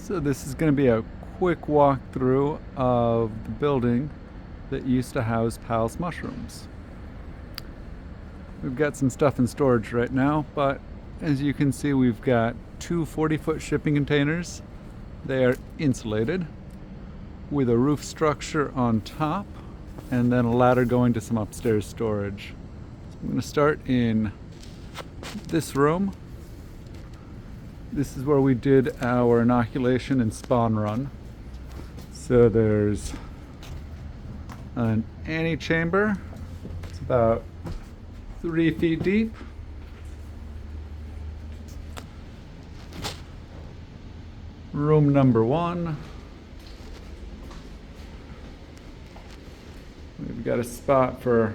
So this is going to be a quick walkthrough of the building that used to house Pal's mushrooms. We've got some stuff in storage right now, but as you can see, we've got two 40-foot shipping containers. They are insulated with a roof structure on top and then a ladder going to some upstairs storage. So I'm going to start in this room. This is where we did our inoculation and spawn run. So there's an antechamber. It's about 3 feet deep. Room number 1. We've got a spot for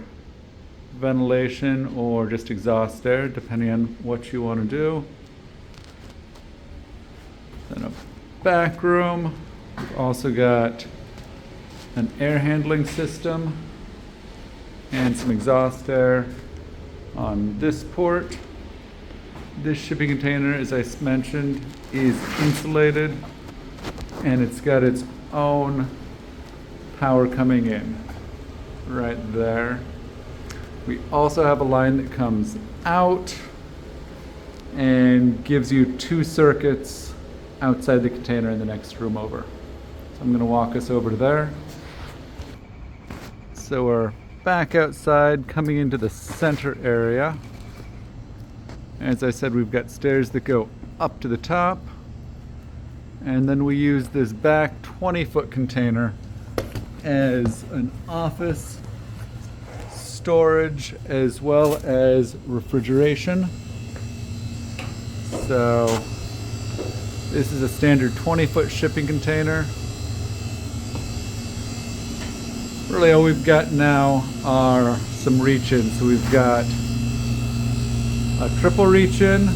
ventilation or just exhaust air, depending on what you want to do. Then a back room. We've also got an air handling system and some exhaust air on this port. This shipping container, as I mentioned, is insulated and it's got its own power coming in right there. We also have a line that comes out and gives you 2 circuits outside the container in the next room over. So I'm going to walk us over to there. So we're back outside, coming into the center area. As I said, we've got stairs that go up to the top, and then we use this back 20-foot container as an office, storage, as well as refrigeration. So this is a standard 20-foot shipping container. Really all we've got now are some reach-ins. So we've got a triple reach-in.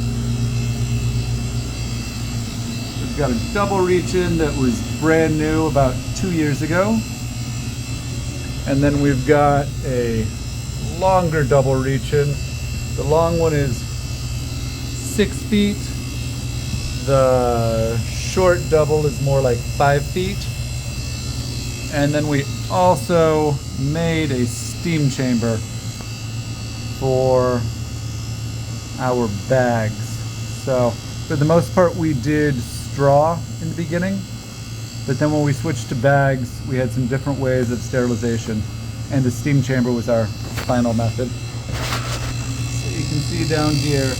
We've got a double reach-in that was brand new about 2 years ago. And then we've got a longer double reach-in. The long one is 6 feet. The short double is more like 5 feet. And then we also made a steam chamber for our bags. So for the most part we did straw in the beginning, but then when we switched to bags we had some different ways of sterilization, and the steam chamber was our final method. So you can see down here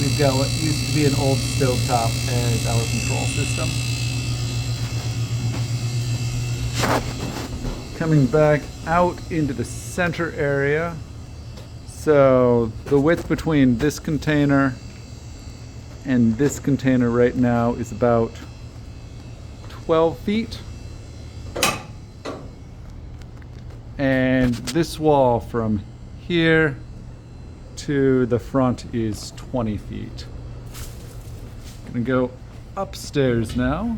we've got what used to be an old stovetop as our control system. Coming back out into the center area. So the width between this container and this container right now is about 12 feet. And this wall from here to the front is 20 feet. Gonna go upstairs now.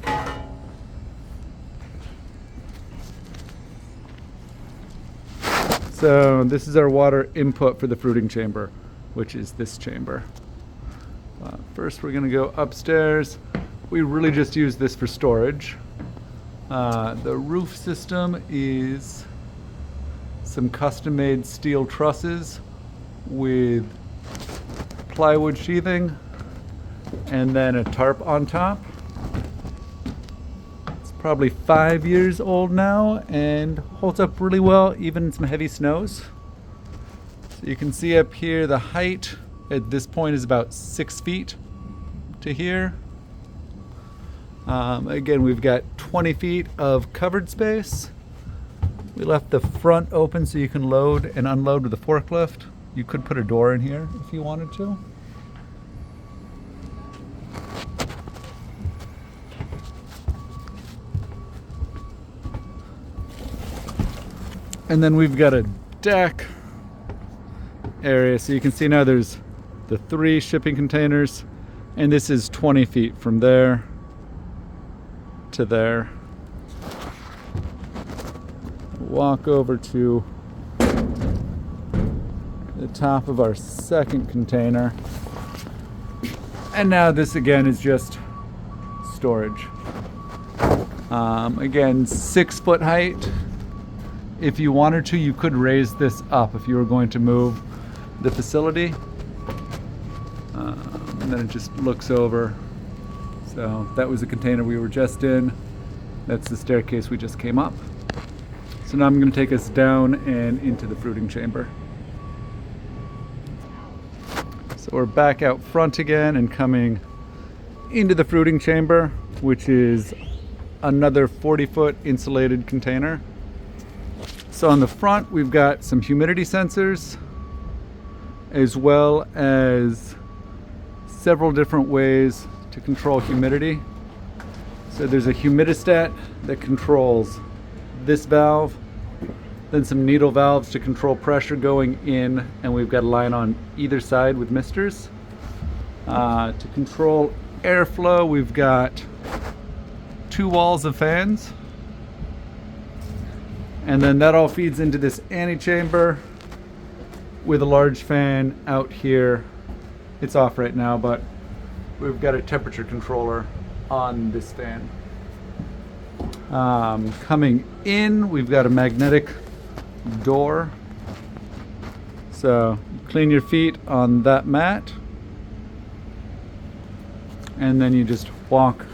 So this is our water input for the fruiting chamber, which is this chamber. First we're gonna go upstairs. We really just use this for storage. The roof system is some custom-made steel trusses with plywood sheathing and then a tarp on top. It's probably 5 years old now and holds up really well even in some heavy snows. So you can see up here the height at this point is about 6 feet to here. Again, we've got 20 feet of covered space. We left the front open so you can load and unload with a forklift. You could put a door in here if you wanted to. And then we've got a deck area. So you can see now there's the 3 shipping containers, and this is 20 feet from there to there. Walk over to the top of our second container. And now this again is just storage. Again, 6 foot height. If you wanted to, you could raise this up if you were going to move the facility. And then it just looks over. So that was the container we were just in. That's the staircase we just came up. So now I'm going to take us down and into the fruiting chamber. So we're back out front again and coming into the fruiting chamber, which is another 40-foot insulated container. So on the front, we've got some humidity sensors, as well as several different ways to control humidity. So there's a humidistat that controls this valve, then some needle valves to control pressure going in, and we've got a line on either side with misters. To control airflow, we've got 2 walls of fans, and then that all feeds into this antechamber with a large fan out here. It's off right now, but we've got a temperature controller on this fan. Coming in, we've got a magnetic door. So clean your feet on that mat, and then you just walk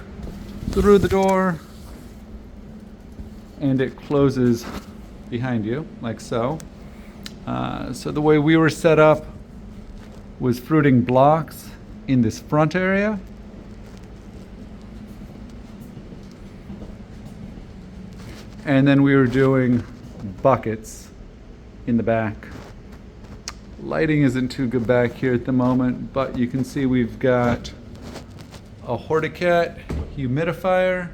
through the door and it closes behind you like so. So the way we were set up was fruiting blocks in this front area. And then we were doing buckets in the back. Lighting isn't too good back here at the moment, but you can see we've got a Horticat humidifier,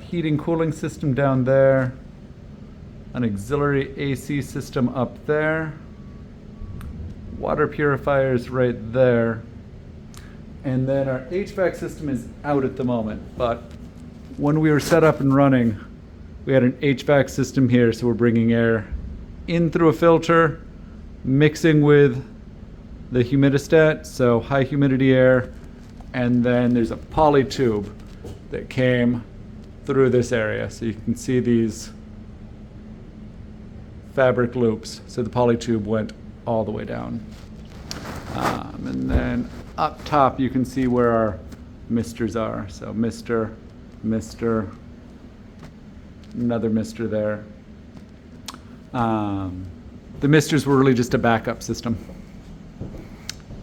heating cooling system down there, an auxiliary AC system up there, water purifiers right there, and then our HVAC system is out at the moment, but when we were set up and running, we had an HVAC system here, so we're bringing air in through a filter, mixing with the humidistat, so high humidity air, and then there's a poly tube that came through this area. So you can see these fabric loops. So the poly tube went all the way down. And then up top, you can see where our misters are. So mister, another mister there. The misters were really just a backup system.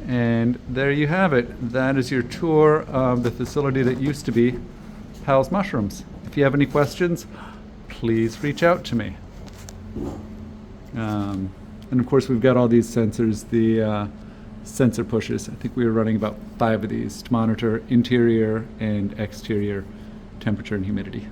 And there you have it. That is your tour of the facility that used to be Hal's Mushrooms. If you have any questions, please reach out to me. And of course, we've got all these sensors, the sensor pushes. I think we were running about 5 of these to monitor interior and exterior temperature and humidity.